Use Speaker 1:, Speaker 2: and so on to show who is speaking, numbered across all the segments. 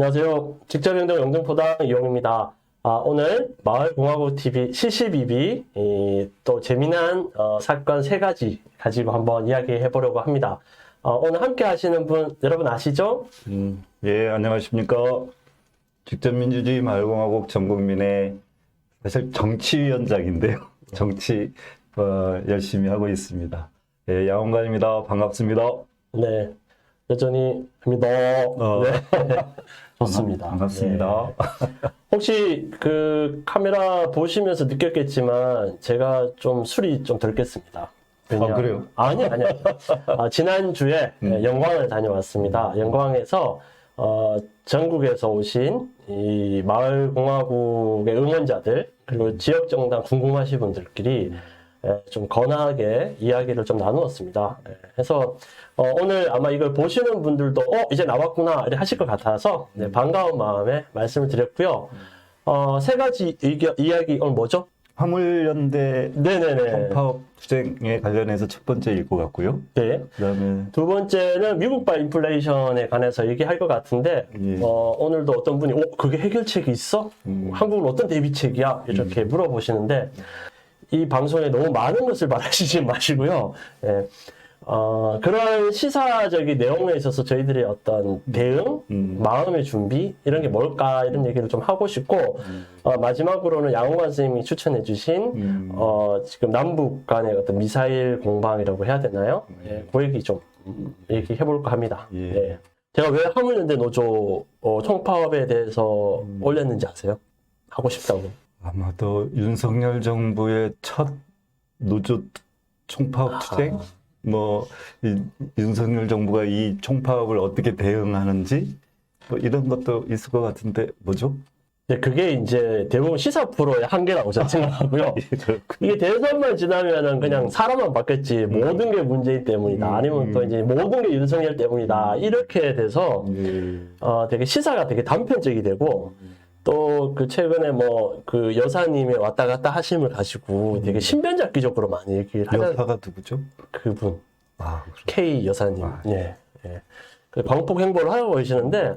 Speaker 1: 안녕하세요. 직접행동 영등포당 이용입니다. 오늘 마을공화국TV C12비 또 재미난 사건 3가지 가지고 한번 이야기해 보려고 합니다. 오늘 함께 하시는 분 여러분 아시죠?
Speaker 2: 예, 안녕하십니까. 직접민주주의 마을공화국 전국민의 사실 정치위원장인데요. 정치 열심히 하고 있습니다. 예, 양원관입니다. 반갑습니다.
Speaker 1: 네, 여전히 합니다. 네. 좋습니다.
Speaker 2: 반갑습니다.
Speaker 1: 네. 혹시 그 카메라 보시면서 느꼈겠지만 제가 좀 술이 좀 덜 깼습니다.
Speaker 2: 그래요?
Speaker 1: 아니요. 지난주에 영광을 다녀왔습니다. 영광에서 전국에서 오신 이 마을공화국의 응원자들 그리고 지역정당 궁금하신 분들끼리 좀 건하게 이야기를 좀 나누었습니다. 그래서 오늘 아마 이걸 보시는 분들도 이제 나왔구나 이렇게 하실 것 같아서 반가운 마음에 말씀을 드렸고요. 3가지 이야기 오늘 뭐죠?
Speaker 2: 화물연대
Speaker 1: 네네네.
Speaker 2: 총파업 투쟁에 관련해서 첫 번째 읽고 갔고요.
Speaker 1: 네.
Speaker 2: 그다음에
Speaker 1: 두 번째는 미국발 인플레이션에 관해서 얘기할 것 같은데
Speaker 2: 예.
Speaker 1: 오늘도 어떤 분이 그게 해결책이 있어? 한국은 어떤 대비책이야? 이렇게 물어보시는데 이 방송에 너무 많은 것을 바라시지 마시고요. 예. 그런 시사적인 내용에 있어서 저희들의 어떤 대응, 마음의 준비 이런 게 뭘까 이런 얘기를 좀 하고 싶고 마지막으로는 양호관 선생님이 추천해 주신 지금 남북 간의 어떤 미사일 공방이라고 해야 되나요? 예, 그 얘기 좀 얘기해 볼까 합니다.
Speaker 2: 예.
Speaker 1: 예. 제가 왜 화물연대 노조 총파업에 대해서 올렸는지 아세요? 하고 싶다고.
Speaker 2: 아마도 윤석열 정부의 첫 노조 총파업 투쟁? 윤석열 정부가 이 총파업을 어떻게 대응하는지 이런 것도 있을 것 같은데 뭐죠?
Speaker 1: 네, 그게 이제 대부분 시사 프로의 한계라고 저는 생각하고요. 이게 대선만 지나면은 그냥 사람만 바뀌었지 모든 게 문재인 때문이다. 아니면 또 이제 모든 게 윤석열 때문이다. 이렇게 돼서 되게 시사가 되게 단편적이 되고 또 그 최근에 그 여사님의 왔다 갔다 하심을 가지고 되게 신변잡기적으로 많이 얘기를 하는
Speaker 2: 여사가 누구죠?
Speaker 1: 그분
Speaker 2: 그렇구나.
Speaker 1: K 여사님. 예. 그 광폭 행보를 하고 계시는데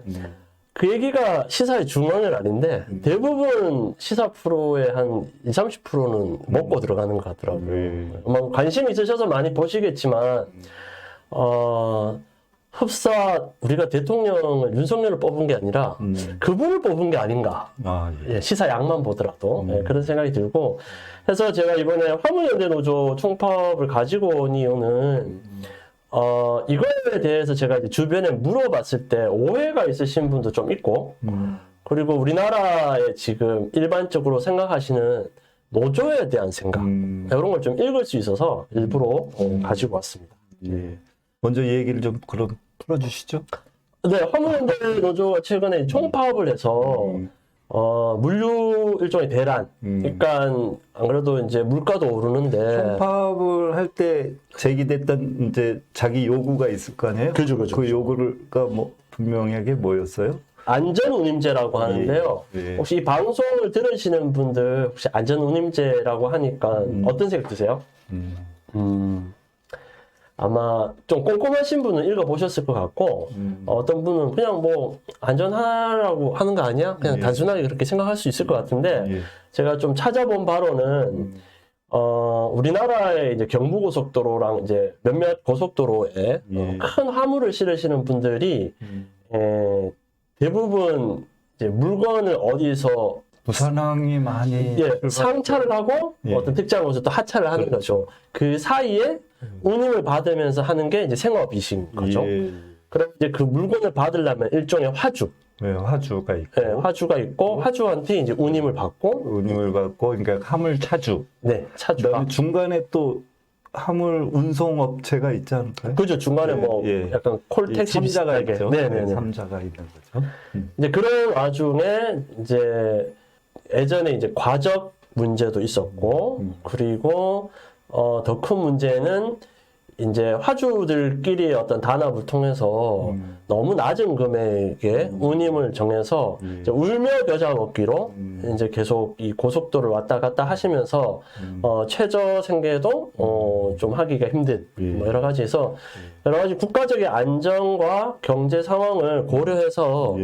Speaker 1: 그 얘기가 시사의 중앙은 아닌데 대부분 시사 프로의 한 20, 30%는 먹고 들어가는 것 같더라고요. 관심 있으셔서 많이 보시겠지만 흡사 우리가 대통령을 윤석열을 뽑은 게 아니라 그분을 뽑은 게 아닌가. 예, 시사 양만 보더라도 그런 생각이 들고 해서 제가 이번에 화물연대 노조 총파업을 가지고 온 이유는 이거에 대해서 제가 이제 주변에 물어봤을 때 오해가 있으신 분도 좀 있고 그리고 우리나라에 지금 일반적으로 생각하시는 노조에 대한 생각 이런 걸 좀 읽을 수 있어서 일부러 가지고 왔습니다.
Speaker 2: 예. 먼저 이 얘기를 좀 그럼 풀어주시죠.
Speaker 1: 네, 화물연대 노조가 최근에 총파업을 해서 물류 일종의 대란. 그러니까 안 그래도 이제 물가도 오르는데
Speaker 2: 총파업을 할 때 제기됐던 이제 자기 요구가 있을 거 아니에요?
Speaker 1: 그죠.
Speaker 2: 그 요구가 분명하게 뭐였어요?
Speaker 1: 안전운임제라고 하는데요.
Speaker 2: 예.
Speaker 1: 혹시 이 방송을 들으시는 분들 혹시 안전운임제라고 하니까 어떤 생각 드세요? 아마 좀 꼼꼼하신 분은 읽어보셨을 것 같고 어떤 분은 그냥 안전하라고 하는 거 아니야? 그냥 단순하게 그렇게 생각할 수 있을 것 같은데 제가 좀 찾아본 바로는 우리나라의 이제 경부고속도로랑 이제 몇몇 고속도로에 큰 화물을 실으시는 분들이 대부분 이제 물건을 어디서
Speaker 2: 부산항이 많이
Speaker 1: 상차를 하고 어떤 특정 곳에서 또 하차를 하는 거죠. 그 사이에 운임을 받으면서 하는 게 이제 생업이신 거죠. 그럼 이제 그 물건을 받으려면 일종의 화주.
Speaker 2: 화주가 있고.
Speaker 1: 화주가 있고 화주한테 이제 운임을 받고
Speaker 2: 그러니까 화물 차주.
Speaker 1: 네, 차주가.
Speaker 2: 그다음에 중간에 또 화물 운송 업체가 있지 않을까요?
Speaker 1: 그죠. 중간에 약간 콜택시
Speaker 2: 삼자가
Speaker 1: 비슷하게.
Speaker 2: 있죠.
Speaker 1: 네네네.
Speaker 2: 삼자가 있는 거죠.
Speaker 1: 이제 그런 와중에 이제 예전에 이제 과적 문제도 있었고 그리고 더 큰 문제는 이제 화주들끼리의 어떤 단합을 통해서 너무 낮은 금액의 운임을 정해서 이제 울며 겨자 먹기로 이제 계속 이 고속도로를 왔다 갔다 하시면서 최저 생계도 좀 하기가 힘든 뭐 여러 가지 해서 여러 가지 국가적인 안정과 경제 상황을 고려해서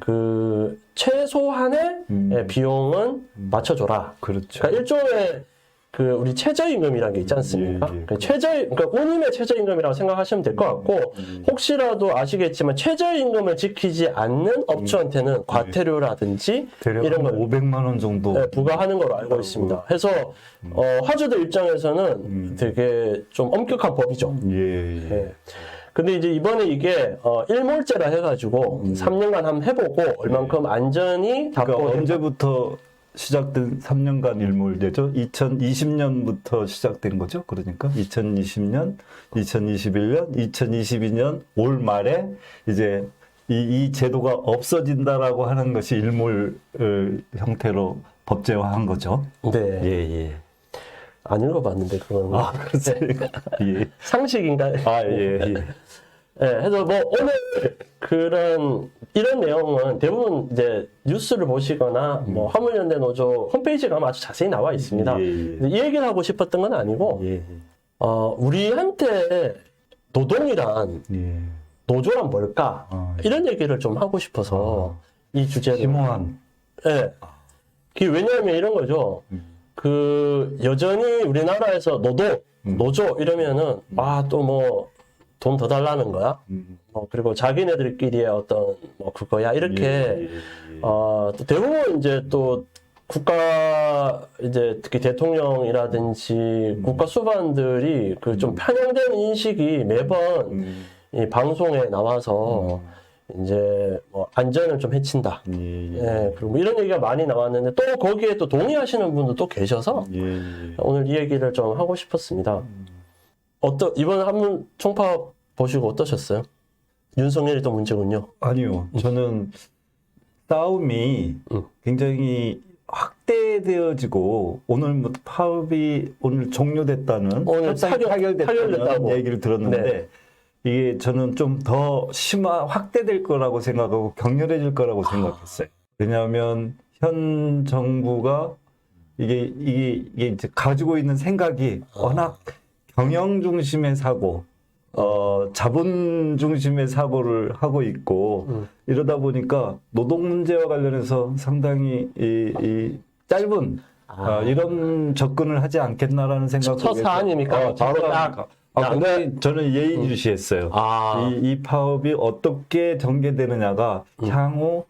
Speaker 1: 그 최소한의 비용은 맞춰줘라.
Speaker 2: 그렇죠.
Speaker 1: 그러니까 일종의 그 우리 최저임금이라는 게 있지 않습니까? 그러니까 그러니까 운임의 최저임금이라고 생각하시면 될 것 같고 혹시라도 아시겠지만 최저임금을 지키지 않는 업주한테는 과태료라든지
Speaker 2: 대략
Speaker 1: 이런 걸
Speaker 2: 500만 원 정도
Speaker 1: 부과하는 걸로 알고 있습니다. 그래서 화주들 입장에서는 되게 좀 엄격한 법이죠. 예. 근데 이제 이번에 이게 일몰제라 해가지고 3년간 한번 해보고 얼만큼 안전이 닿고
Speaker 2: 그러니까 언제부터 시작된 3년간 일몰제죠? 2020년부터 시작된 거죠? 그러니까 2020년, 2021년, 2022년 올 말에 이제 이 제도가 없어진다라고 하는 것이 일몰 형태로 법제화한 거죠.
Speaker 1: 네.
Speaker 2: 예.
Speaker 1: 안 읽어봤는데 그거는.
Speaker 2: 아, 그렇습니까? 예.
Speaker 1: 상식인가요?
Speaker 2: 아, 예.
Speaker 1: 그래서 뭐 오늘 이런 내용은 대부분 이제 뉴스를 보시거나 뭐 화물연대 노조 홈페이지에 가면 아주 자세히 나와 있습니다. 이 얘기를 하고 싶었던 건 아니고 우리한테 노동이란 노조란 뭘까 이런 얘기를 좀 하고 싶어서 이 주제를
Speaker 2: 심오한.
Speaker 1: 예. 그게 왜냐하면 이런 거죠. 그 여전히 우리나라에서 노조 이러면은 또 뭐 돈 더 달라는 거야. 그리고 자기네들끼리의 어떤 뭐 그거야 이렇게 또 대부분 이제 또 국가 이제 특히 대통령이라든지 국가 수반들이 그 좀 편향된 인식이 매번 이 방송에 나와서 이제 뭐 안전을 좀 해친다. 그리고 뭐 이런 얘기가 많이 나왔는데 또 거기에 또 동의하시는 분도 또 계셔서 오늘 이 얘기를 좀 하고 싶었습니다. 이번 한문 총파 보시고 어떠셨어요? 윤석열이 또 문제군요.
Speaker 2: 아니요. 저는 싸움이 굉장히 확대되어지고 오늘 뭐 파업이 오늘 종료됐다는
Speaker 1: 오늘
Speaker 2: 타결됐다는 얘기를 들었는데 이게 저는 좀 더 확대될 거라고 생각하고 격렬해질 거라고 생각했어요. 왜냐하면 현 정부가 이게 이제 가지고 있는 생각이 워낙 경영 중심의 사고, 자본 중심의 사고를 하고 있고 이러다 보니까 노동 문제와 관련해서 상당히 이 짧은 이런 접근을 하지 않겠나라는 생각을
Speaker 1: 첫 사안이니까 바로 딱.
Speaker 2: 근데 저는 예의주시했어요. 이 파업이 어떻게 전개되느냐가 향후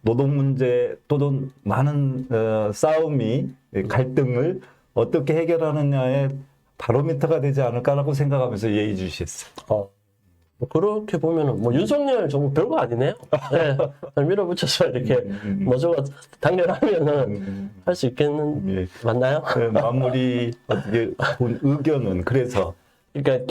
Speaker 2: 노동 문제 또는 많은 싸움이 갈등을 어떻게 해결하느냐에 바로미터가 되지 않을까라고 생각하면서 예의주시했어요.
Speaker 1: 그렇게 보면은 뭐 윤석열 정부 별거 아니네요. 네, 밀어붙여서 이렇게 뭐저거 단결하면은 할 수 있겠는 맞나요?
Speaker 2: 마무리 어떻게 본 의견은 그래서
Speaker 1: 그러니까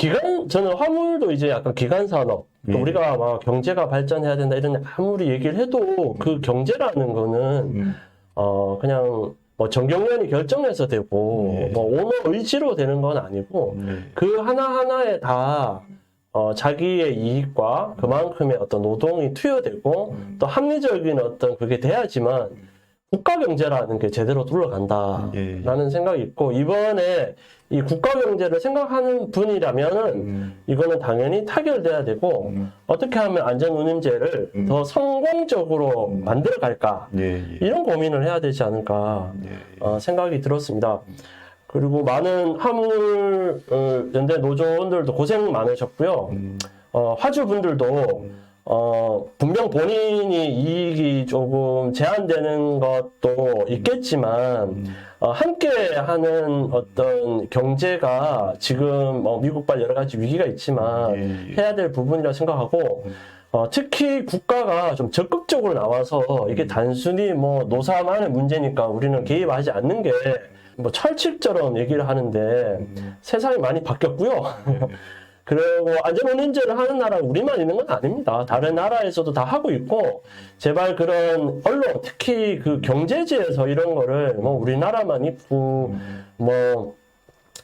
Speaker 1: 저는 화물도 이제 약간 기간 산업 우리가 막 경제가 발전해야 된다 이런 아무리 얘기를 해도 그 경제라는 거는 그냥 뭐 정경련이 결정해서 되고 뭐 오너 의지로 되는 건 아니고 그 하나하나에 다 자기의 이익과 그만큼의 어떤 노동이 투여되고 또 합리적인 어떤 그게 돼야지만 국가 경제라는 게 제대로 돌아간다라는 생각이 있고 이번에 이 국가 경제를 생각하는 분이라면은 이거는 당연히 타결돼야 되고 어떻게 하면 안전운임제를 더 성공적으로 만들어 갈까 이런 고민을 해야 되지 않을까 생각이 들었습니다. 그리고 많은 화물 연대 노조원들도 고생 많으셨고요. 화주분들도 분명 본인이 이익이 조금 제한되는 것도 있겠지만 함께하는 어떤 경제가 지금 미국발 여러 가지 위기가 있지만 해야 될 부분이라 생각하고 특히 국가가 좀 적극적으로 나와서 이게 단순히 뭐 노사만의 문제니까 우리는 개입하지 않는 게 뭐 철칙처럼 얘기를 하는데 세상이 많이 바뀌었고요. 그리고 안전운임제를 하는 나라가 우리만 있는 건 아닙니다. 다른 나라에서도 다 하고 있고 제발 그런 언론 특히 그 경제지에서 이런 거를 뭐 우리나라만 있고 뭐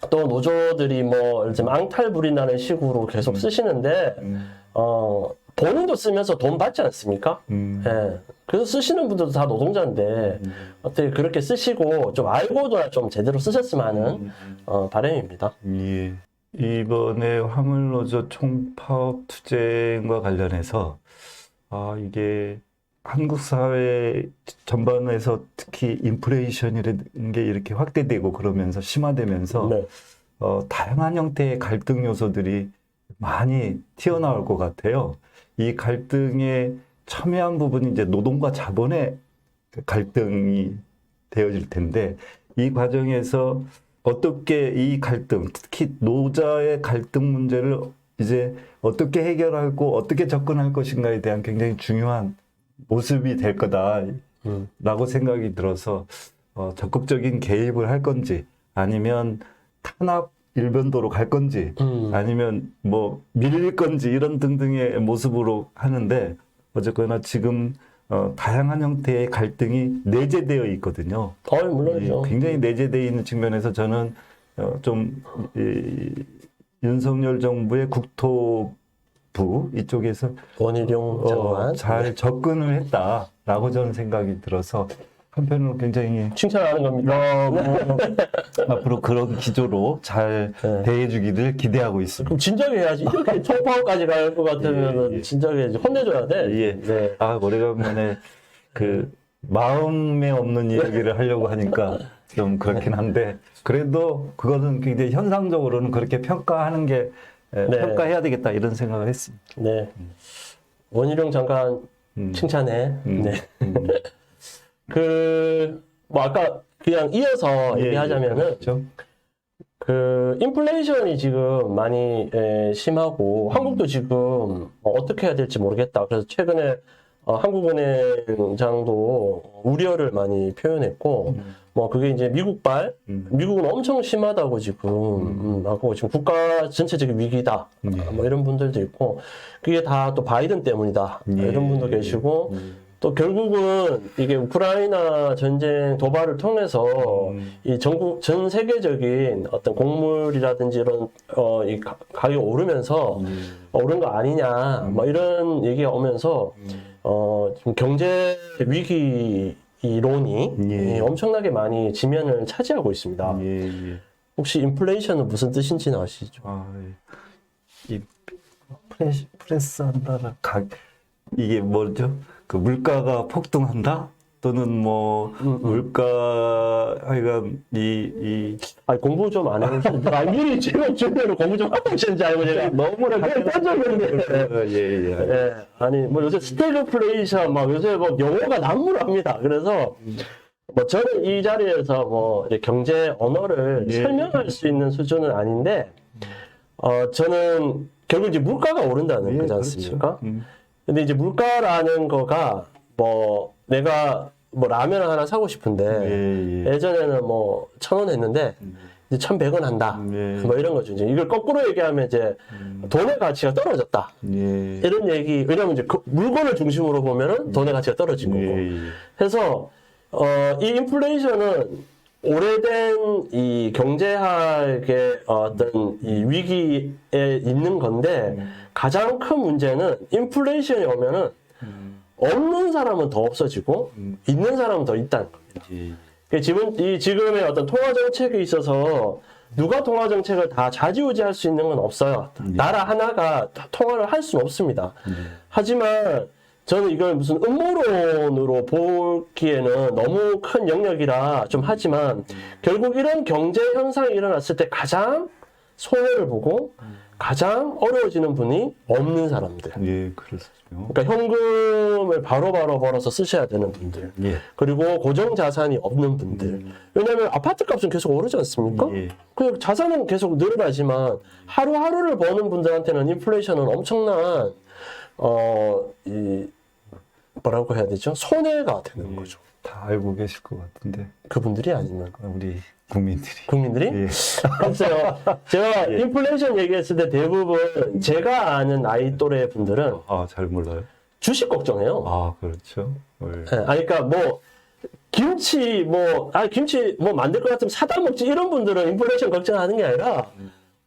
Speaker 1: 또 노조들이 뭐 요즘 앙탈부린다는 식으로 계속 쓰시는데 본인도 쓰면서 돈 받지 않습니까? 예. 그래서 쓰시는 분들도 다 노동자인데 어떻게 그렇게 쓰시고 좀 알고도 좀 제대로 쓰셨으면 하는 바람입니다.
Speaker 2: 예. 이번에 화물노조 총파업 투쟁과 관련해서 이게 한국 사회 전반에서 특히 인플레이션이라는 게 이렇게 확대되고 그러면서 심화되면서
Speaker 1: 네.
Speaker 2: 다양한 형태의 갈등 요소들이 많이 튀어나올 것 같아요. 이 갈등에 첨예한 부분이 이제 노동과 자본의 갈등이 되어질 텐데 이 과정에서 어떻게 이 갈등, 특히 노자의 갈등 문제를 이제 어떻게 해결하고 어떻게 접근할 것인가에 대한 굉장히 중요한 모습이 될 거다라고 생각이 들어서 적극적인 개입을 할 건지 아니면 탄압 일변도로 갈 건지 아니면 뭐 밀릴 건지 이런 등등의 모습으로 하는데 어쨌거나 지금 다양한 형태의 갈등이 내재되어 있거든요.
Speaker 1: 물론이죠.
Speaker 2: 굉장히 내재되어 있는 측면에서 저는 좀 윤석열 정부의 국토부 이쪽에서
Speaker 1: 원희룡 장관
Speaker 2: 잘 접근을 했다라고 저는 생각이 들어서 한편으로 굉장히
Speaker 1: 칭찬하는 겁니다.
Speaker 2: 앞으로 그런 기조로 잘 대해주기를 기대하고 있습니다.
Speaker 1: 그럼 진작에 해야지. 이렇게 총파업까지 갈 것 같으면 진작에 혼내줘야 돼.
Speaker 2: 예.
Speaker 1: 네.
Speaker 2: 오래간만에 그 마음에 없는 이야기를 하려고 하니까 좀 그렇긴 한데 그래도 그거는 굉장히 현상적으로는 그렇게 평가하는 게 평가해야 되겠다 이런 생각을 했습니다.
Speaker 1: 네. 원희룡 장관 칭찬해. 네. 뭐 아까 그냥 이어서 얘기하자면은
Speaker 2: 그렇죠.
Speaker 1: 그 인플레이션이 지금 많이 심하고 한국도 지금 어떻게 해야 될지 모르겠다. 그래서 최근에 한국은행장도 우려를 많이 표현했고 뭐 그게 이제 미국발 미국은 엄청 심하다고 지금 하고 지금 국가 전체적인 위기다 뭐 이런 분들도 있고 그게 다 또 바이든 때문이다 이런 분도 계시고 또 결국은 이게 우크라이나 전쟁 도발을 통해서 이 전 세계적인 어떤 곡물이라든지 이런 이 가격이 오르면서 오른 거 아니냐 뭐 이런 얘기가 오면서 지금 경제 위기 이론이 엄청나게 많이 지면을 차지하고 있습니다. 혹시 인플레이션은 무슨 뜻인지는 아시죠?
Speaker 2: 이 프레스 한다는 이게 뭐죠? 그 물가가 폭등한다? 또는 뭐 물가 하여간
Speaker 1: 공부 좀 안 해보시는 미리 제가 준비로 공부 좀 하고 오시는 줄 알고 제가 너무나 그냥 던져봤는데 아니 뭐 요새 스태그플레이션 막 요새 뭐 용어가 난무합니다. 그래서 뭐 저는 이 자리에서 뭐 경제 언어를 설명할 수 있는 수준은 아닌데 저는 결국 이제 물가가 오른다는 거지 않습니까?
Speaker 2: 그렇죠.
Speaker 1: 근데 이제 물가라는 거가 뭐 내가 뭐 라면 하나 사고 싶은데 예전에는 뭐 1,000원 했는데 이제 1,100원 한다. 뭐 이런 거죠. 이제 이걸 거꾸로 얘기하면 이제 돈의 가치가 떨어졌다. 이런 얘기. 왜냐면 이제 그 물건을 중심으로 보면은 돈의 가치가 떨어진 거고. 그래서 이 인플레이션은 오래된 이 경제학의 어떤 이 위기에 있는 건데 가장 큰 문제는 인플레이션이 오면은 없는 사람은 더 없어지고 있는 사람은 더 있다는 겁니다. 지금의 어떤 통화 정책에 있어서 누가 통화 정책을 다 좌지우지할 수 있는 건 없어요. 나라 하나가 통화를 할 수는 없습니다. 하지만 저는 이걸 무슨 음모론으로 보기에는 너무 큰 영역이라 좀 하지만 결국 이런 경제 현상이 일어났을 때 가장 손해를 보고 가장 어려워지는 분이 없는 사람들.
Speaker 2: 그렇죠.
Speaker 1: 그러니까 현금을 바로바로 벌어서 쓰셔야 되는 분들. 그리고 고정 자산이 없는 분들. 왜냐하면 아파트 값은 계속 오르지 않습니까? 그 자산은 계속 늘어나지만 하루하루를 버는 분들한테는 인플레이션은 엄청난 뭐라고 해야 되죠? 손해가 되는 거죠.
Speaker 2: 다 알고 계실 것 같은데.
Speaker 1: 그분들이 아니면
Speaker 2: 우리 국민들이.
Speaker 1: 글쎄요. 제가 인플레이션 얘기했을 때 대부분 제가 아는 나이 또래 분들은
Speaker 2: 잘 몰라요.
Speaker 1: 주식 걱정해요.
Speaker 2: 그렇죠.
Speaker 1: 그러니까 뭐 김치 만들 것 같으면 사다 먹지 이런 분들은 인플레이션 걱정하는 게 아니라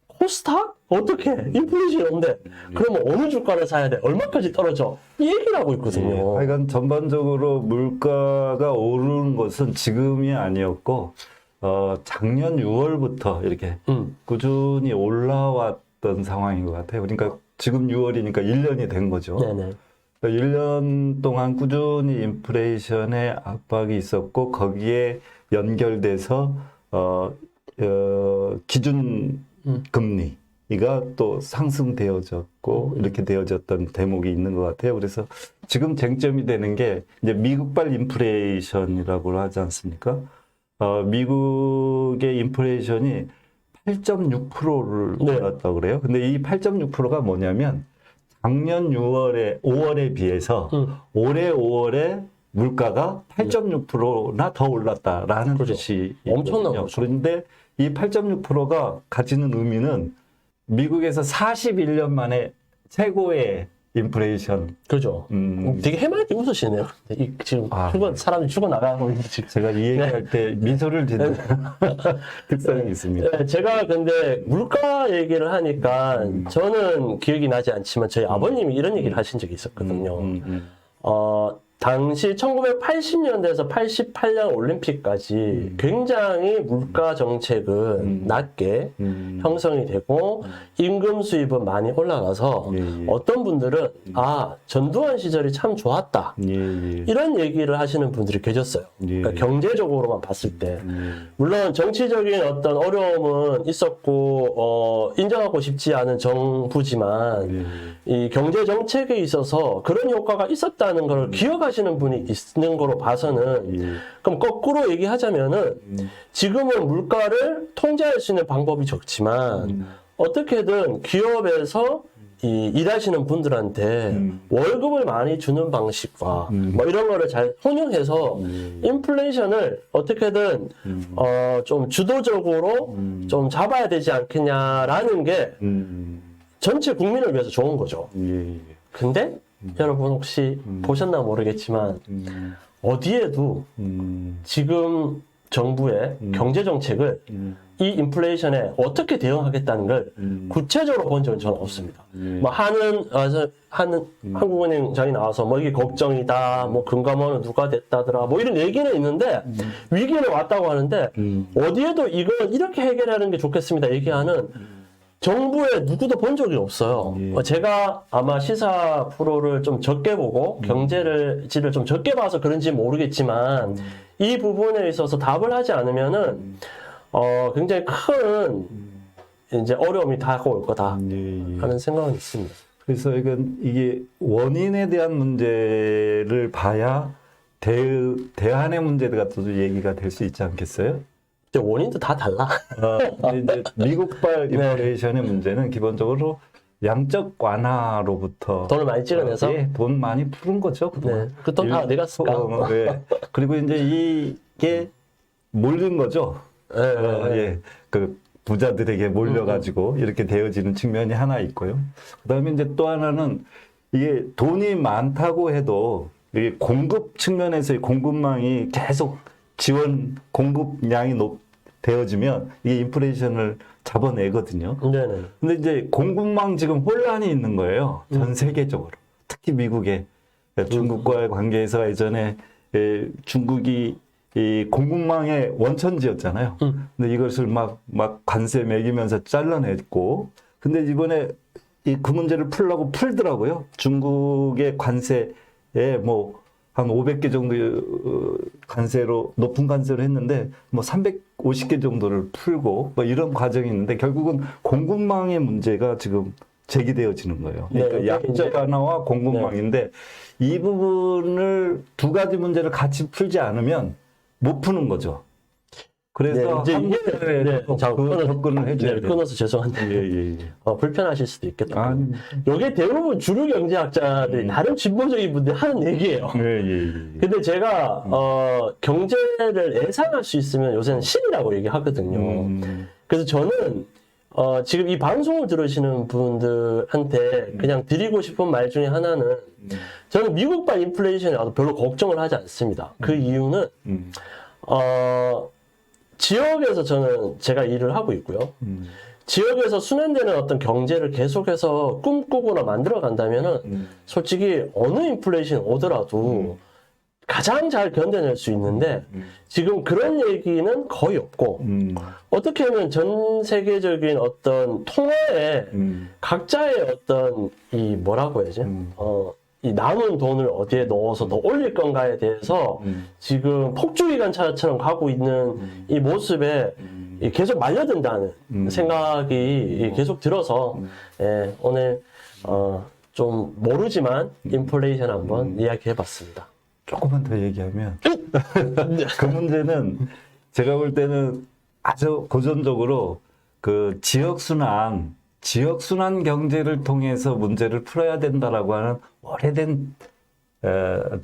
Speaker 1: 코스닥? 어떻게? 인플레이션이 없는데 그러면 어느 주가를 사야 돼? 얼마까지 떨어져? 이 얘기를 하고 있거든요.
Speaker 2: 하여간 전반적으로 물가가 오르는 것은 지금이 아니었고 작년 6월부터 이렇게 꾸준히 올라왔던 상황인 것 같아요. 그러니까 지금 6월이니까 1년이 된 거죠.
Speaker 1: 네네.
Speaker 2: 1년 동안 꾸준히 인플레이션의 압박이 있었고 거기에 연결돼서 기준 금리가 또 상승되어졌고 이렇게 되어졌던 대목이 있는 것 같아요. 그래서 지금 쟁점이 되는 게 이제 미국발 인플레이션이라고 하지 않습니까? 미국의 인플레이션이 8.6%를 올랐다고 그래요. 근데 이 8.6%가 뭐냐면 작년 5월에 비해서 올해 5월에 물가가 8.6%나 더 올랐다라는 뜻이
Speaker 1: 엄청난 거죠.
Speaker 2: 그런데 이 8.6%가 가지는 의미는 미국에서 41년 만에 최고의 인플레이션.
Speaker 1: 그죠. 되게 해맑게 웃으시네요. 지금 사람이 죽어나가고 있는데 지금.
Speaker 2: 제가 이 얘기할 때 미소를 짓는 특성이 있습니다.
Speaker 1: 네, 제가 근데 물가 얘기를 하니까 저는 기억이 나지 않지만 저희 아버님이 이런 얘기를 하신 적이 있었거든요. 당시 1980년대에서 88년 올림픽까지 굉장히 물가 정책은 낮게 형성이 되고 임금 수입은 많이 올라가서 어떤 분들은 전두환 시절이 참 좋았다 이런 얘기를 하시는 분들이 계셨어요. 그러니까 경제적으로만 봤을 때 물론 정치적인 어떤 어려움은 있었고 인정하고 싶지 않은 정부지만 이 경제 정책에 있어서 그런 효과가 있었다는 걸 기억하시는 분이 있는 거로 봐서는 그럼 거꾸로 얘기하자면은 지금은 물가를 통제할 수 있는 방법이 적지만 어떻게든 기업에서 일하시는 분들한테 월급을 많이 주는 방식과 뭐 이런 거를 잘 혼용해서 인플레이션을 어떻게든 좀 주도적으로 좀 잡아야 되지 않겠냐라는 게 전체 국민을 위해서 좋은 거죠. 근데 여러분 혹시 보셨나 모르겠지만 어디에도 지금 정부의 경제 정책을 이 인플레이션에 어떻게 대응하겠다는 걸 구체적으로 본 적은 저는 없습니다. 뭐 한국은행장이 나와서 뭐 이게 걱정이다, 뭐 금감원은 누가 됐다더라, 뭐 이런 얘기는 있는데 위기는 왔다고 하는데 어디에도 이걸 이렇게 해결하는 게 좋겠습니다 얘기하는 정부에 누구도 본 적이 없어요. 제가 아마 시사 프로를 좀 적게 보고 경제를 좀 적게 봐서 그런지 모르겠지만 이 부분에 있어서 답을 하지 않으면은 굉장히 큰 이제 어려움이 다가올 거다 하는 생각은 있습니다.
Speaker 2: 그래서 이게 원인에 대한 문제를 봐야 대안의 문제가 또 얘기가 될 수 있지 않겠어요?
Speaker 1: 원인도 다 달라.
Speaker 2: 이제 미국발 인플레이션의 문제는 기본적으로 양적 완화로부터
Speaker 1: 돈을 많이 찍어내서
Speaker 2: 돈 많이 푸는 거죠.
Speaker 1: 네. 그 돈 다 어디 갔을까?
Speaker 2: 그리고 이제 이게 몰린 거죠. 그 부자들에게 몰려가지고 이렇게 되어지는 측면이 하나 있고요. 그다음에 이제 또 하나는 이게 돈이 많다고 해도 이게 공급 측면에서의 공급망이 계속 공급량이 되어지면 이게 인플레이션을 잡아내거든요.
Speaker 1: 네네.
Speaker 2: 근데 이제 공급망 지금 혼란이 있는 거예요. 전 세계적으로. 특히 미국에. 중국과의 관계에서 예전에 중국이 이 공급망의 원천지였잖아요. 근데 이것을 막 관세 매기면서 잘라냈고, 근데 이번에 그 문제를 풀려고 풀더라고요. 중국의 관세에 한 500개 정도 높은 관세로 했는데, 350개 정도를 풀고, 이런 과정이 있는데, 결국은 공급망의 문제가 지금 제기되어지는 거예요. 그러니까 약적 완화와 공급망인데, 이 부분을 두 가지 문제를 같이 풀지 않으면 못 푸는 거죠. 그래서 접근을 해줘야 돼요.
Speaker 1: 끊어서 죄송한데 불편하실 수도 있겠다. 이게 대부분 주류 경제학자들이 다른 진보적인 분들이 하는 얘기예요. 근데 제가 경제를 예상할 수 있으면 요새는 신이라고 얘기하거든요. 그래서 저는 지금 이 방송을 들으시는 분들한테 그냥 드리고 싶은 말 중에 하나는 저는 미국발 인플레이션에 와도 별로 걱정을 하지 않습니다. 그 이유는 지역에서 제가 일을 하고 있고요. 지역에서 순환되는 어떤 경제를 계속해서 꿈꾸거나 만들어 간다면은 솔직히 어느 인플레이션 오더라도 가장 잘 견뎌낼 수 있는데 지금 그런 얘기는 거의 없고 어떻게 하면 전 세계적인 어떤 통화에 각자의 어떤 이 뭐라고 해야지 이 남은 돈을 어디에 넣어서 더 올릴 건가에 대해서 지금 폭주기관차처럼 가고 있는 이 모습에 계속 말려든다는 생각이 계속 들어서 예, 오늘 좀 모르지만 인플레이션 한번 이야기해봤습니다.
Speaker 2: 조금만 더 얘기하면 그 문제는 제가 볼 때는 아주 고전적으로 그 지역순환 경제를 통해서 문제를 풀어야 된다라고 하는 오래된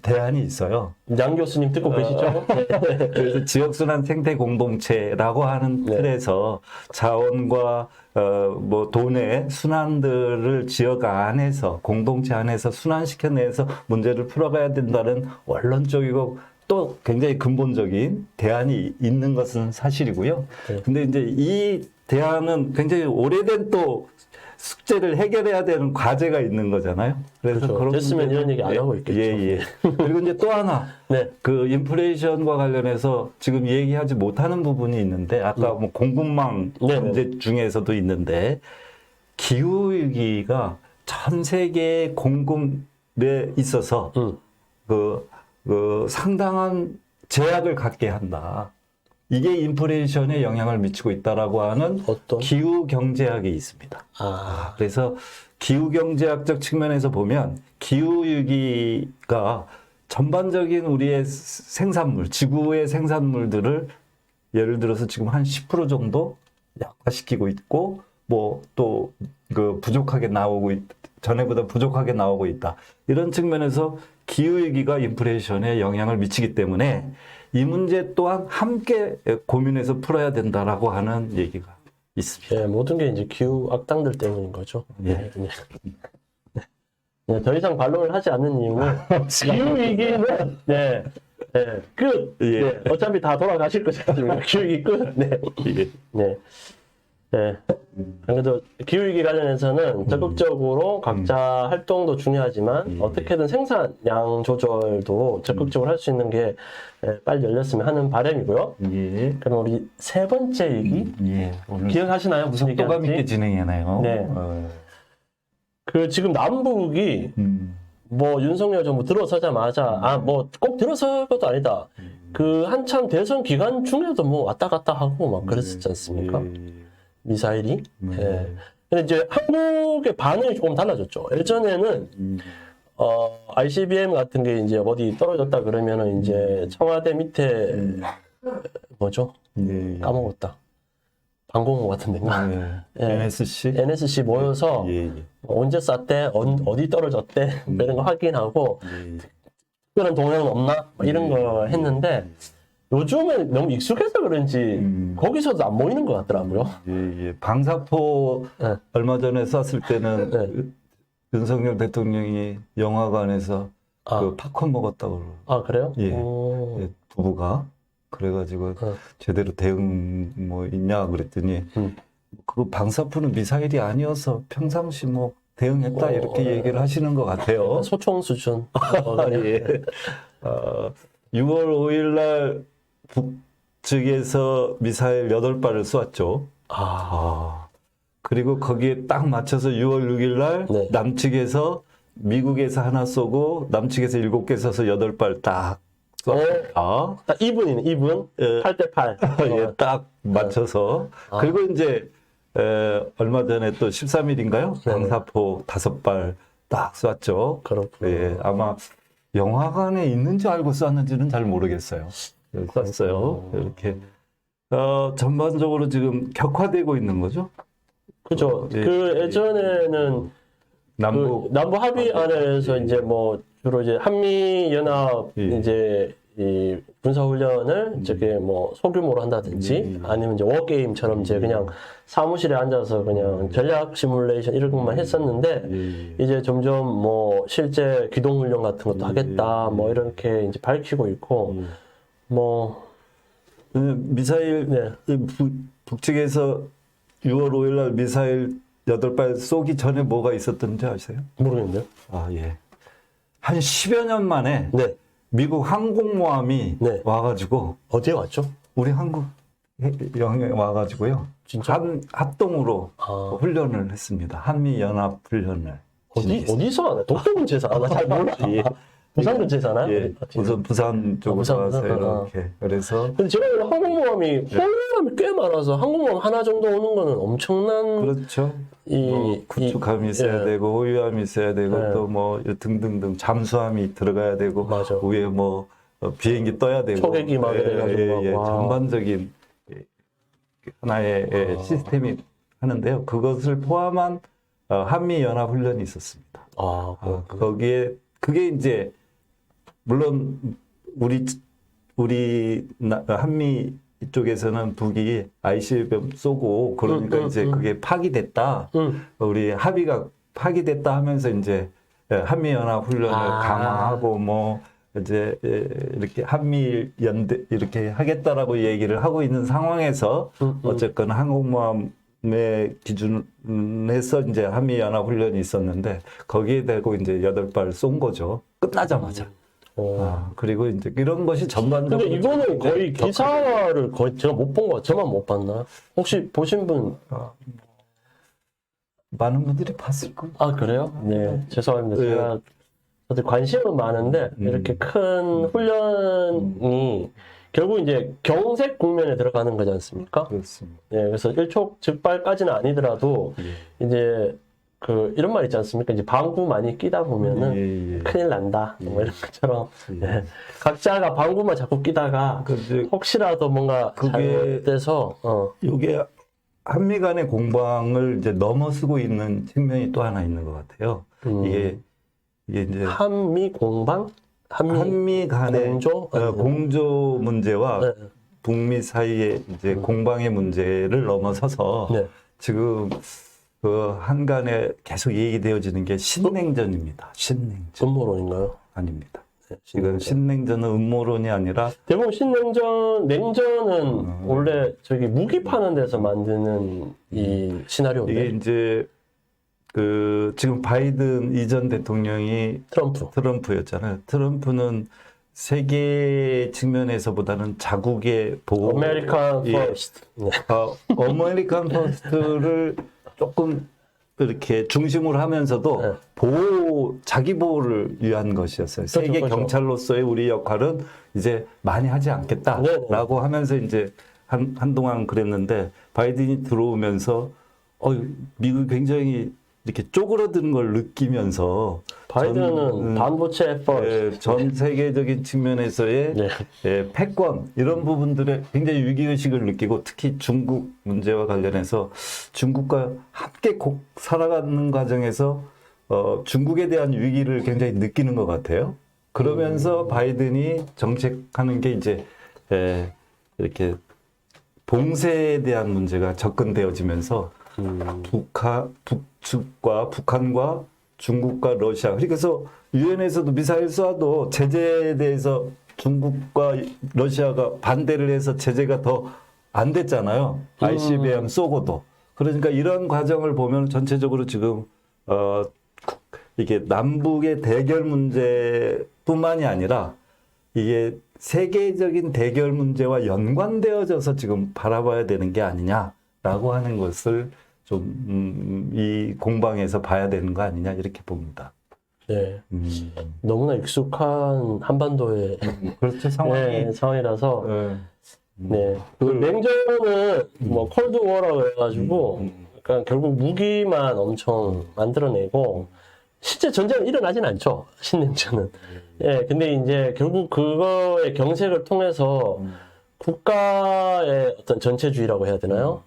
Speaker 2: 대안이 있어요.
Speaker 1: 양 교수님 듣고 계시죠?
Speaker 2: 그래서 지역순환 생태 공동체라고 하는 틀에서 자원과 뭐 돈의 순환들을 지역 안에서 공동체 안에서 순환시켜내서 문제를 풀어가야 된다는 원론적이고 또 굉장히 근본적인 대안이 있는 것은 사실이고요. 근데 이제 이 대안은 굉장히 오래된 또 숙제를 해결해야 되는 과제가 있는 거잖아요. 그래서
Speaker 1: 그렇죠.
Speaker 2: 그런
Speaker 1: 됐으면 이런 얘기 안 하고 있겠죠.
Speaker 2: 예. 그리고 이제 또 하나
Speaker 1: 네.
Speaker 2: 그 인플레이션과 관련해서 지금 얘기하지 못하는 부분이 있는데 아까 뭐 공급망 문제 중에서도 있는데 기후 위기가 전 세계 공급에 있어서 그 상당한 제약을 갖게 한다. 이게 인플레이션에 영향을 미치고 있다라고 하는
Speaker 1: 어떤?
Speaker 2: 기후 경제학이 있습니다. 그래서 기후 경제학적 측면에서 보면 기후 위기가 전반적인 우리의 생산물, 지구의 생산물들을 예를 들어서 지금 한 10% 정도 약화시키고 있고 뭐 또 그 부족하게 나오고 전에보다 부족하게 나오고 있다. 이런 측면에서 기후 위기가 인플레이션에 영향을 미치기 때문에 이 문제 또한 함께 고민해서 풀어야 된다라고 하는 얘기가 있습니다.
Speaker 1: 네, 모든 게 이제 기후 악당들 때문인 거죠. 네. 더 이상 반론을 하지 않는 이유는 기후 위기는 끝. 네, 어차피 다 돌아가실 거잖아요. 기후 위기 끝. 그래도 기후위기 관련해서는 적극적으로 각자 활동도 중요하지만 어떻게든 생산량 조절도 적극적으로 할 수 있는 게 빨리 열렸으면 하는 바람이고요. 그럼 우리 세 번째 얘기 기억하시나요? 무슨
Speaker 2: 속도감 있게
Speaker 1: 얘기하는지?
Speaker 2: 진행하나요?
Speaker 1: 네. 그 지금 남북이 뭐 윤석열 정부 들어서자마자 뭐 꼭 들어설 것도 아니다. 그 한참 대선 기간 중에도 뭐 왔다 갔다 하고 막 그랬었지 않습니까? 미사일이. 근데 이제 한국의 반응이 조금 달라졌죠. 예전에는 ICBM 같은 게 이제 어디 떨어졌다 그러면은 이제 청와대 밑에 뭐죠? 까먹었다. 방공호 같은 데인가? NSC 모여서 언제 쐈대? 어디 떨어졌대? 이런 거 확인하고 특별한 동향은 없나? 이런 거 했는데 요즘은 너무 익숙해서 그런지 거기서도 안 모이는 것 같더라고요.
Speaker 2: 방사포 얼마 전에 쐈을 때는 윤석열 대통령이 영화관에서 그 팝콘 먹었다고.
Speaker 1: 그래요?
Speaker 2: 부부가. 그래가지고 제대로 대응 뭐 있냐 그랬더니 그 방사포는 미사일이 아니어서 평상시 뭐 대응했다 이렇게 얘기를 하시는 것 같아요.
Speaker 1: 소총 수준.
Speaker 2: 6월 5일 날 북측에서 미사일 8발을 쏘았죠. 그리고 거기에 딱 맞춰서 6월 6일 날 남측에서 미국에서 하나 쏘고 남측에서 7개 쏘서 8발 딱 쏘았다.
Speaker 1: 딱 2분이네, 2분. 8대8.
Speaker 2: 딱 맞춰서. 그리고 이제 얼마 전에 또 13일인가요? 방사포 5발 딱 쐈죠.
Speaker 1: 그렇군요.
Speaker 2: 아마 영화관에 있는지 알고 쐈는지는 잘 모르겠어요. 쐈어요. 이렇게 전반적으로 지금 격화되고 있는 거죠.
Speaker 1: 그죠. 그 예전에는 남부 합의 안에서 이제 뭐 주로 이제 한미 연합 이제 이 군사훈련을 저게 뭐 소규모로 한다든지 아니면 이제 워게임처럼 이제 그냥 사무실에 앉아서 그냥 전략 시뮬레이션 이런 것만 했었는데 이제 점점 뭐 실제 기동훈련 같은 것도 하겠다 뭐 이렇게 이제 밝히고 있고 뭐
Speaker 2: 미사일
Speaker 1: 네.
Speaker 2: 북측에서 6월 5일 날 미사일 8발 쏘기 전에 뭐가 있었던지 아세요?
Speaker 1: 모르겠네요.
Speaker 2: 아, 예. 한 10여 년 만에
Speaker 1: 네.
Speaker 2: 미국 항공모함이
Speaker 1: 네.
Speaker 2: 와가지고
Speaker 1: 어디에 왔죠?
Speaker 2: 우리 한국 영에 와가지고요.
Speaker 1: 진짜?
Speaker 2: 합동으로 훈련을 했습니다. 한미연합 훈련을.
Speaker 1: 어디서 하나? 독도근처에서 하나? 잘 모르지. 부산 근처에서 하나?
Speaker 2: 예, 우선 부산 쪽으로
Speaker 1: 부산,
Speaker 2: 와서
Speaker 1: 부산,
Speaker 2: 이렇게. 그래서
Speaker 1: 근데 제가 알기로 항공모함이 꽤 많아서 항공모함 하나 정도 오는 거는 엄청난
Speaker 2: 그렇죠.
Speaker 1: 이
Speaker 2: 구축함이 있어야
Speaker 1: 예.
Speaker 2: 되고 호위함이 있어야 되고
Speaker 1: 예.
Speaker 2: 또 뭐 등등등 잠수함이 들어가야 되고
Speaker 1: 맞아.
Speaker 2: 위에 뭐 비행기 떠야 되고
Speaker 1: 초계기 막 이래가지고 와.
Speaker 2: 전반적인 하나의 시스템이 하는데요. 그것을 포함한 한미 연합 훈련이 있었습니다. 거기에 그게 이제 물론 우리 한미 쪽에서는 북이 ICBM 쏘고 그러니까 이제 그게 파기됐다. 우리 합의가 파기됐다 하면서 이제 한미 연합 훈련을 강화하고 뭐 이제 이렇게 한미 연대 이렇게 하겠다라고 얘기를 하고 있는 상황에서 어쨌건 항공모함의 기준에서 이제 한미 연합 훈련이 있었는데 거기에 대고 이제 8발 쏜 거죠. 끝나자마자. 그리고 이제 이런 것이 전반적으로.
Speaker 1: 근데 이거는 거의 기사를 거의 제가 못 본 거, 저만 못 봤나? 혹시 보신 분?
Speaker 2: 많은 분들이 봤을 거예요.
Speaker 1: 아, 그래요? 네. 죄송합니다. 제가 저도 관심은 많은데, 이렇게 큰 훈련이 결국 이제 경색 국면에 들어가는 거지 않습니까?
Speaker 2: 그렇습니다.
Speaker 1: 네. 그래서 일촉즉발까지는 아니더라도, 이제 이런 말 있지 않습니까? 이제 방구 많이 끼다 보면은 큰일 난다. 뭐 이런 것처럼. 네. 각자가 방구만 자꾸 끼다가 혹시라도 뭔가 잘못돼서,
Speaker 2: 이게 한미 간의 공방을 이제 넘어서고 있는 측면이 또 하나 있는 것 같아요. 이게 이제
Speaker 1: 한미 공방?
Speaker 2: 한미 간의
Speaker 1: 공조?
Speaker 2: 공조 문제와 북미 사이의 이제 공방의 문제를 넘어서서 지금 그 한간에 계속 얘기되어지는 게 신냉전입니다. 신냉전.
Speaker 1: 음모론인가요?
Speaker 2: 아닙니다. 이건 신냉전은 음모론이 아니라
Speaker 1: 대부분 냉전은 원래 저기 무기 파는 데서 만드는 이 시나리오인데.
Speaker 2: 이게 이제 지금 바이든 이전 대통령이 트럼프였잖아요. 트럼프는 세계 측면에서보다는 자국의 보호,
Speaker 1: 아메리칸 퍼스트.
Speaker 2: 아메리칸 퍼스트를 조금 이렇게 중심으로 하면서도 자기 보호를 위한 것이었어요. 세계 경찰로서의 우리 역할은 이제 많이 하지 않겠다라고 하면서 이제 한동안 그랬는데 바이든이 들어오면서 미국이 굉장히 이렇게 쪼그러드는 걸 느끼면서
Speaker 1: 바이든은 반도체 퍼스트.
Speaker 2: 전 세계적인 측면에서의 패권 이런 부분들에 굉장히 위기의식을 느끼고 특히 중국 문제와 관련해서 중국과 함께 살아가는 과정에서 중국에 대한 위기를 굉장히 느끼는 것 같아요. 그러면서 바이든이 정책하는 게 이제 이렇게 봉쇄에 대한 문제가 접근되어지면서 북측과 북한과 중국과 러시아 그래서 유엔에서도 미사일 쏴도 제재에 대해서 중국과 러시아가 반대를 해서 제재가 더 안 됐잖아요. ICBM 쏘고도. 그러니까 이런 과정을 보면 전체적으로 지금 이게 남북의 대결 문제뿐만이 아니라 이게 세계적인 대결 문제와 연관되어져서 지금 바라봐야 되는 게 아니냐라고 하는 것을 좀 이 공방에서 봐야 되는 거 아니냐 이렇게 봅니다.
Speaker 1: 네, 너무나 익숙한 한반도의
Speaker 2: 그렇죠
Speaker 1: 상황이라서 냉전은 뭐 콜드 워라고 해가지고 그러니까 결국 무기만 엄청 만들어내고 실제 전쟁은 일어나진 않죠. 신냉전은. 근데 이제 결국 그거의 경색을 통해서 국가의 어떤 전체주의라고 해야 되나요?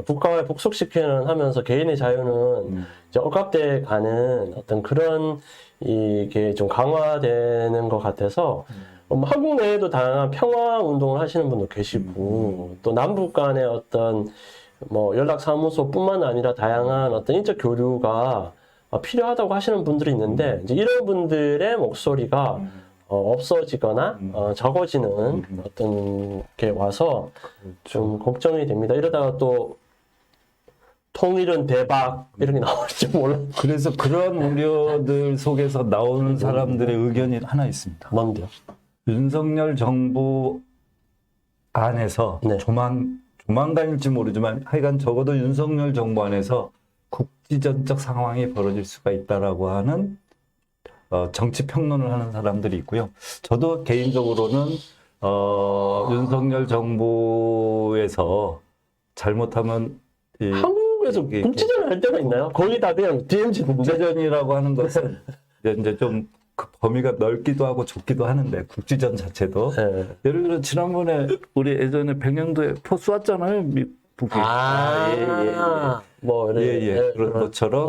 Speaker 1: 국가에 복속시키는 하면서 개인의 자유는 이제 억압돼 가는 어떤 그런 이게 좀 강화되는 것 같아서 한국 내에도 다양한 평화 운동을 하시는 분도 계시고 또 남북 간의 어떤 뭐 연락사무소뿐만 아니라 다양한 어떤 인적 교류가 필요하다고 하시는 분들이 있는데 이제 이런 분들의 목소리가 없어지거나 적어지는 어떤 게 와서 좀 걱정이 됩니다. 이러다가 또 통일은 대박 이런 게 나올지 몰라.
Speaker 2: 그래서 그런 우려들 속에서 나오는 사람들의 의견이 하나 있습니다.
Speaker 1: 뭔데요?
Speaker 2: 윤석열 정부 안에서
Speaker 1: 네.
Speaker 2: 조만간일지 모르지만 하여간 적어도 윤석열 정부 안에서 국지전적 상황이 벌어질 수가 있다라고 하는 정치 평론을 하는 사람들이 있고요. 저도 개인적으로는 윤석열 정부에서 잘못하면
Speaker 1: 한국에서 국지전을 할 때가 있나요? 거의 다 그냥 DMZ
Speaker 2: 국제전이라고 하는 것은 이제 좀 그 범위가 넓기도 하고 좁기도 하는데 국지전 자체도
Speaker 1: 네.
Speaker 2: 예를 들어 지난번에 우리 예전에 백령도에 포 쏘았잖아요. 북이.
Speaker 1: 뭐 이런
Speaker 2: 그런 것처럼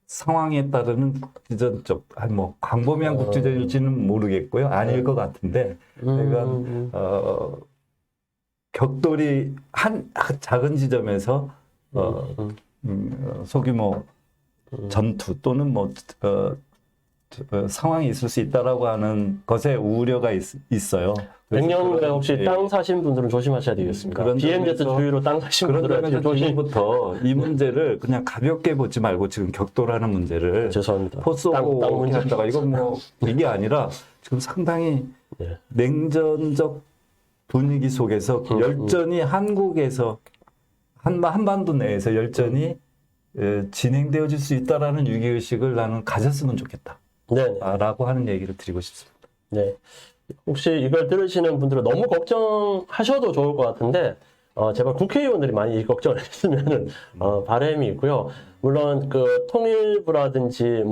Speaker 2: 상황에 따르는 국지전적 뭐 광범위한 국지전일지는 모르겠고요. 아닐 것 같은데 내가 격돌이 한 작은 지점에서 소규모 전투 또는 뭐 상황이 있을 수 있다라고 하는 것에 우려가 있어요.
Speaker 1: 백령도에 혹시 땅 사신 분들은 조심하셔야 되겠습니다. DMZ 주위로 땅 사신 분들은
Speaker 2: 그런 점에서 지금부터 이 문제를 그냥 가볍게 보지 말고 지금 격돌하는 문제를
Speaker 1: 죄송합니다.
Speaker 2: 포쏘고
Speaker 1: 땅 문제
Speaker 2: 한다가 이건 뭐 이게 아니라 지금 상당히
Speaker 1: 네.
Speaker 2: 냉전적 분위기 속에서 열전이 한국에서 한반도 내에서 열전이 진행되어질 수 있다라는 위기의식을 나는 가졌으면 좋겠다.
Speaker 1: 네.
Speaker 2: 라고 하는 얘기를 드리고 싶습니다.
Speaker 1: 네. 혹시 이걸 들으시는 분들은 너무 걱정하셔도 좋을 것 같은데, 제발 국회의원들이 많이 이 걱정을 했으면, 바람이 있고요. 물론, 통일부라든지,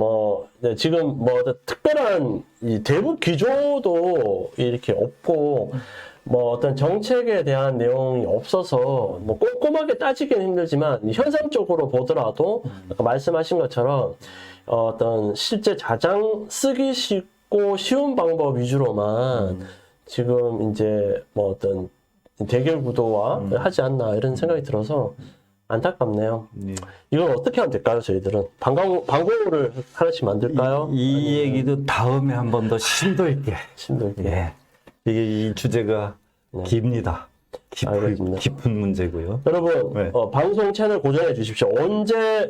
Speaker 1: 네, 지금 특별한 이 대북 기조도 이렇게 없고, 어떤 정책에 대한 내용이 없어서 꼼꼼하게 따지기는 힘들지만 현상적으로 보더라도 아까 말씀하신 것처럼 어떤 실제 가장 쓰기 쉽고 쉬운 방법 위주로만 지금 이제 어떤 대결 구도와 하지 않나 이런 생각이 들어서 안타깝네요. 이걸 어떻게 하면 될까요, 저희들은? 방공호를 하나씩 만들까요?
Speaker 2: 이 얘기도 다음에 한 번 더 심도 있게.
Speaker 1: 예.
Speaker 2: 이게 이 주제가 깁니다. 깊은 문제고요.
Speaker 1: 여러분,
Speaker 2: 네.
Speaker 1: 방송 채널 고정해 주십시오. 언제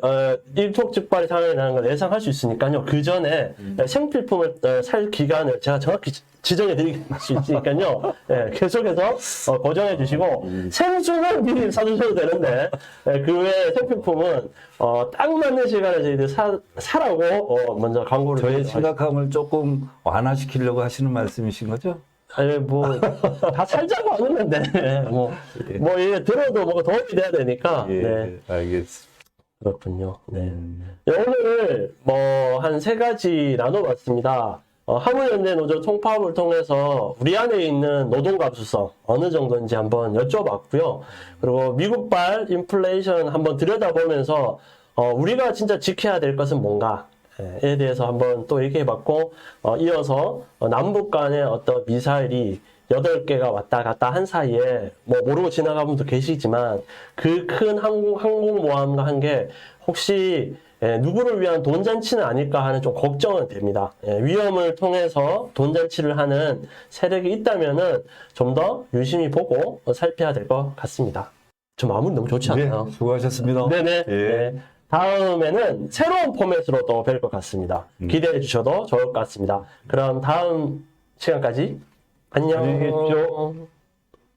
Speaker 1: 일촉즉발의 상황이 나는 걸 예상할 수 있으니까요. 그 전에 생필품을 살 기간을 제가 정확히 지정해 드릴 수 있으니까요. 네, 계속해서 고정해 주시고 생수는 미리 사주셔도 되는데 그 외에 생필품은 딱 맞는 시간에 저희들 사라고 먼저 광고를
Speaker 2: 저의 심각함을 조금 완화시키려고 하시는 말씀이신 거죠?
Speaker 1: 아니, 다 살자고 하는 건데, 이게 들어도 도움이 돼야 되니까.
Speaker 2: 예,
Speaker 1: 네.
Speaker 2: 알겠습니다.
Speaker 1: 그렇군요. 네. 오늘 한 3가지 나눠봤습니다. 한국연대 노조 통합을 통해서 우리 안에 있는 노동 감수성 어느 정도인지 한번 여쭤봤고요. 그리고 미국발 인플레이션 한번 들여다보면서 우리가 진짜 지켜야 될 것은 뭔가 에 대해서 한번 또 얘기해봤고 이어서 남북 간의 어떤 미사일이 8개가 왔다 갔다 한 사이에 모르고 지나간 분도 계시지만 그 큰 항공모함과 한 게 혹시 누구를 위한 돈잔치는 아닐까 하는 좀 걱정은 됩니다. 위험을 통해서 돈잔치를 하는 세력이 있다면은 좀 더 유심히 보고 살펴야 될 것 같습니다. 좀 마무리 너무 좋지 않나요?
Speaker 2: 네, 수고하셨습니다.
Speaker 1: 네네.
Speaker 2: 예.
Speaker 1: 네. 다음에는 새로운 포맷으로 또 뵐 것 같습니다. 기대해 주셔도 좋을 것 같습니다. 그럼 다음 시간까지 안녕.
Speaker 2: 안녕히 계십시오.